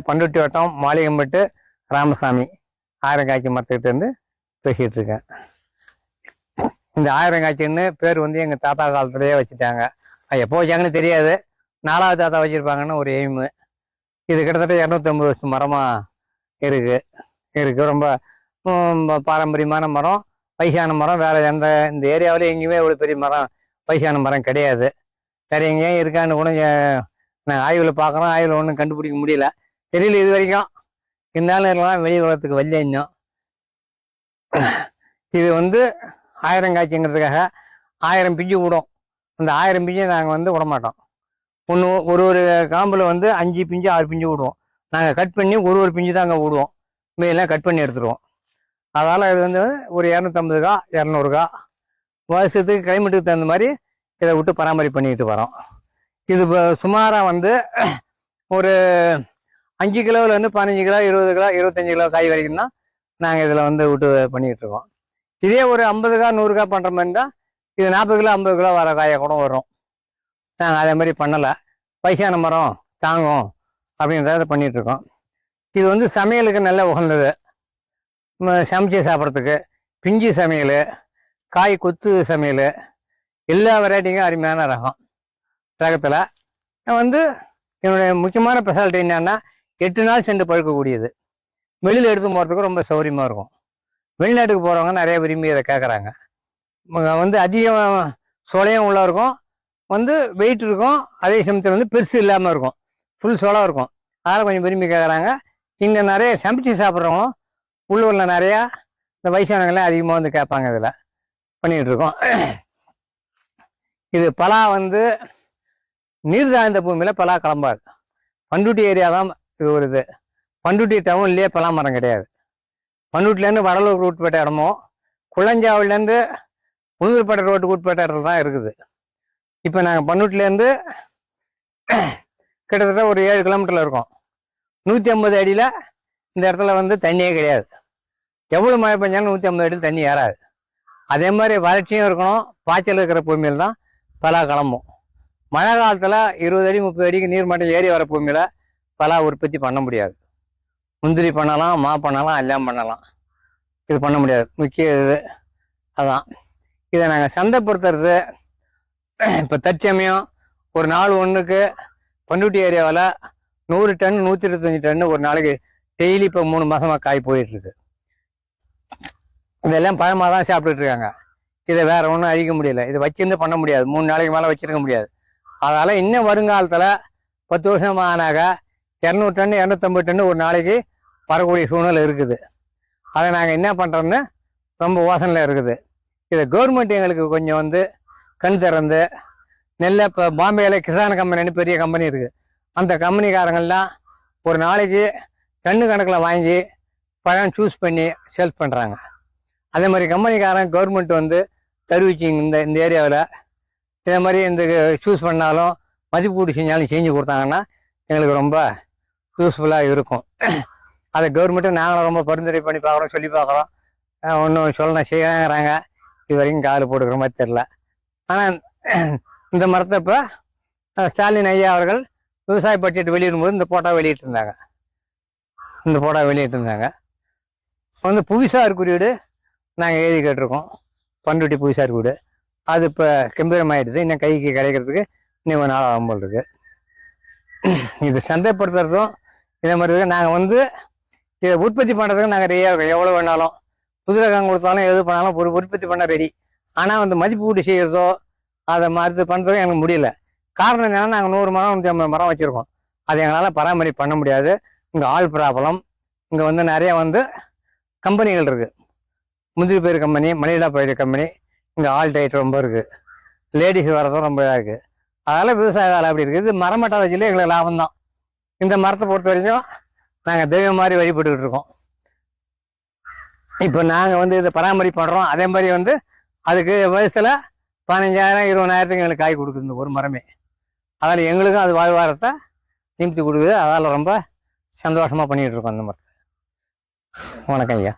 பண்ருட்டி வட்டம் மாளிகம்பட்டு ராமசாமி ஆயிரங்காய்ச்சி மரத்துக்கிட்ட இருந்து பேசிகிட்டு இருக்கேன். இந்த ஆயிரங்காய்ச்சின்னு பேர் வந்து எங்கள் தாத்தா காலத்துலேயே வச்சுட்டாங்க. அது எப்போ வச்சாங்கன்னு தெரியாது. 4வது தாத்தா வச்சுருப்பாங்கன்னு ஒரு எய்மு. இது கிட்டத்தட்ட 250 வருஷம் மரமாக இருக்குது. ரொம்ப பாரம்பரியமான மரம், வயசான மரம். வேறு இந்த ஏரியாவிலே எங்கேயுமே இவ்வளோ பெரிய மரம், வயசான மரம் கிடையாது. வேறு எங்கேயும் இருக்கான்னு கூட நான் ஆய்வில் பார்க்குறோம். ஆய்வில் ஒன்றும் கண்டுபிடிக்க முடியல, தெரியல இது வரைக்கும். இருந்தாலும் இருக்கலாம், வெளி உலகத்துக்கு வரல இன்னும். இது வந்து ஆயிரங்காய்ச்சிங்கிறதுக்காக 1000 பிஞ்சு விடும். அந்த 1000 பிஞ்சை நாங்கள் வந்து விடமாட்டோம். ஒரு காம்பில் வந்து 5 பிஞ்சு 6 பிஞ்சு விடுவோம். நாங்கள் கட் பண்ணி ஒரு பிஞ்சு தான் அங்கே விடுவோம். மீதெல்லாம் கட் பண்ணி எடுத்துருவோம். அதனால் இது வந்து ஒரு 250 கா 200 கா வருஷத்துக்கு கிளைமேட்டுக்கு தகுந்த மாதிரி இதை விட்டு பராமரிப்பு பண்ணிக்கிட்டு வரோம். இது இப்போ சுமாராக வந்து ஒரு 5 கிலோவிலேருந்து 15 கிலோ 20 கிலோ 25 கிலோ காய் வரைக்கும் தான் நாங்கள் இதில் வந்து விட்டு பண்ணிக்கிட்டு இருக்கோம். இதே ஒரு 50 கா 100 கா பண்ணுற மாதிரி தான் இது 40 கிலோ 50 கிலோ வர காயை கூட வரும். நாங்கள் அதே மாதிரி பண்ணலை. வயசான மரம் தாங்கும் அப்படின்றத பண்ணிகிட்ருக்கோம். இது வந்து சமையலுக்கு நல்ல உகந்தது. சமைச்சு சாப்பிட்றதுக்கு, பிஞ்சு சமையல், காய் கொத்து சமையல், எல்லா வெரைட்டிக்கும் அருமையான ரகத்தில் வந்து என்னுடைய முக்கியமான ஸ்பெஷாலிட்டி என்னன்னா 8 நாள் சென்று பழுக்கக்கூடியது. வெளியில் எடுத்து போகிறதுக்கு ரொம்ப சௌகரியமாக இருக்கும். வெளிநாட்டுக்கு போகிறவங்க நிறைய விரும்பி இதை கேட்குறாங்க. வந்து அதிகம் சொலையும் உள்ள இருக்கும், வந்து வெயிட் இருக்கும், அதே சமயத்தில் வந்து பெருசு இல்லாமல் இருக்கும், ஃபுல் சொலம் இருக்கும். அதனால் கொஞ்சம் விரும்பி கேட்குறாங்க. இங்கே நிறைய சமைச்சு சாப்பிட்றவங்களும் உள்ளூரில் நிறையா இந்த வயசானவங்களாம் அதிகமாக வந்து கேட்பாங்க. இதில் பண்ணிகிட்ருக்கோம். இது பலா வந்து நீர் தாழ்ந்த பூமியில் பலா கிளம்பாது. பண்ருட்டி ஏரியா தான் இது ஒரு இது. பண்ருட்டி டவுன்லேயே பலா மரம் கிடையாது. பண்ருட்டிலேருந்து வடலூர் உட்பட்ட இடமும், குள்ளஞ்சாவிலேருந்து உளுந்தூர்பேட்டை ரோட்டுக்கு உட்பட்ட இடத்துல தான் இருக்குது. இப்போ நாங்கள் பண்ருட்டிலேருந்து கிட்டத்தட்ட ஒரு 7 கிலோமீட்டரில் இருக்கோம். 150 அடியில் இந்த இடத்துல வந்து தண்ணியே கிடையாது. எவ்வளோ மழை பெஞ்சாலும் 150 அடியில் தண்ணி ஏறாது. அதே மாதிரி வறட்சியும் இருக்கணும். பாய்ச்சல் இருக்கிற பூமியில் தான் பலா கிளம்பும். மழை காலத்தில் 20 அடி 30 அடிக்கு நீர்மட்டம் ஏறி வர பூமியில் பலா உற்பத்தி பண்ண முடியாது. முந்திரி பண்ணலாம், மா பண்ணலாம், எல்லாம் பண்ணலாம். இது பண்ண முடியாது. முக்கிய இது அதான். இதை நாங்கள் சந்தைப்படுத்துறது இப்போ தற்சமயம் ஒரு நாள் ஒன்றுக்கு பண்ருட்டி ஏரியாவில் 100 டன் 125 டன் ஒரு நாளைக்கு டெய்லி இப்போ 3 மாதமாக காய் போயிட்டுருக்கு. இதெல்லாம் பழமாக தான் சாப்பிட்டுட்டு இருக்காங்க. இதை வேற ஒன்றும் அழிக்க முடியல. இதை வச்சிருந்து பண்ண முடியாது. 3 நாளைக்கு மேலே வச்சிருக்க முடியாது. அதனால் இன்னும் வருங்காலத்தில் 10 வருஷம் ஆனாக 200 டன் 250 டன் ஒரு நாளைக்கு வரக்கூடிய சூழ்நிலை இருக்குது. அதை நாங்கள் என்ன பண்ணுறோன்னு ரொம்ப யோசனையில் இருக்குது. இதை கவர்மெண்ட் எங்களுக்கு கொஞ்சம் வந்து கண் திறந்து நெல்லை இப்போ பாம்பேயில் கிசான் கம்பெனின்னு பெரிய கம்பெனி இருக்குது. அந்த கம்பெனிக்காரங்கள்லாம் ஒரு நாளைக்கு டன்னு கணக்கில் வாங்கி பழம் சூஸ் பண்ணி சேல்ஸ் பண்ணுறாங்க. அதே மாதிரி கம்பெனிக்காரன் கவர்மெண்ட் வந்து தருவிச்சிங்க இந்த ஏரியாவில் இதே மாதிரி இந்த சூஸ் பண்ணாலும் மதிப்பீடு செஞ்சாலும் செஞ்சு கொடுத்தாங்கன்னா எங்களுக்கு ரொம்ப யூஸ்ஃபுல்லாக இருக்கும். அதை கவர்மெண்ட்டு நாங்களும் ரொம்ப பரிந்துரை பண்ணி பார்க்குறோம், சொல்லி பார்க்குறோம். ஒன்றும் சொல்லணும் செய்யறாங்க. இது வரைக்கும் கால் போட்டுக்கிற மாதிரி தெரில. ஆனால் இந்த மரத்தை இப்போ ஸ்டாலின் ஐயா அவர்கள் விவசாய பட்ஜெட் வெளியிடும்போது இந்த போட்டோ வெளியிட்டிருந்தாங்க. வந்து புவிசார் குறியீடு நாங்கள் எழுதி கேட்டிருக்கோம். பண்ருட்டி புவிசார் குறியீடு அது இப்போ கம்பீரமாயிடுது. இன்னும் கைக்கு கிடைக்கிறதுக்கு இன்னும் ஒரு நாள் ஆகும்போது இருக்கு. இது சந்தைப்படுத்துறதும் இதே மாதிரி இருக்குது. நாங்கள் வந்து இதை உற்பத்தி பண்ணுறதுக்கு நாங்கள் ரெடியாக இருக்கோம். எவ்வளோ வேணாலும் புது ரகம் கொடுத்தாலும் எது பண்ணாலும் ஒரு உற்பத்தி பண்ண ரெடி. ஆனால் வந்து மதிப்பு கூட்டி செய்கிறதோ அதை மறுத்து பண்ணுறதும் எனக்கு முடியல. காரணம் என்னன்னா நாங்கள் 100 மரம் 150 மரம் வச்சுருக்கோம். அது எங்களால் பராமரிப்பு பண்ண முடியாது. இங்கே ஆள் ப்ராப்ளம். இங்கே வந்து நிறைய வந்து கம்பெனிகள் இருக்குது. முந்திரி பயிர் கம்பெனி, மணிலா பயிர் கம்பெனி. இங்கே ஆள் டைட் ரொம்ப இருக்குது. லேடிஸ் வரதும் ரொம்ப இதாக இருக்குது. அதனால் விவசாய வேலை அப்படி இருக்குது. இது மரமட்டை வச்சுல எங்களுக்கு லாபம் தான். இந்த மரத்தை பொறுத்த வரைக்கும் நாங்கள் தெய்வம் மாதிரி வழிபட்டுக்கிட்டு இருக்கோம். இப்போ நாங்கள் வந்து இதை பராமரிப்பு பண்ணுறோம். அதே மாதிரி வந்து அதுக்கு வயசில் 15,000 20,000 எங்களுக்கு காய் கொடுக்குது இந்த ஒரு மரமே. அதில் எங்களுக்கும் அது வாழ்வாரத்தை நிமித்தி கொடுக்குது. அதால் ரொம்ப சந்தோஷமாக பண்ணிகிட்டு இருக்கோம் அந்த மரத்தை. வணக்கம் ஐயா.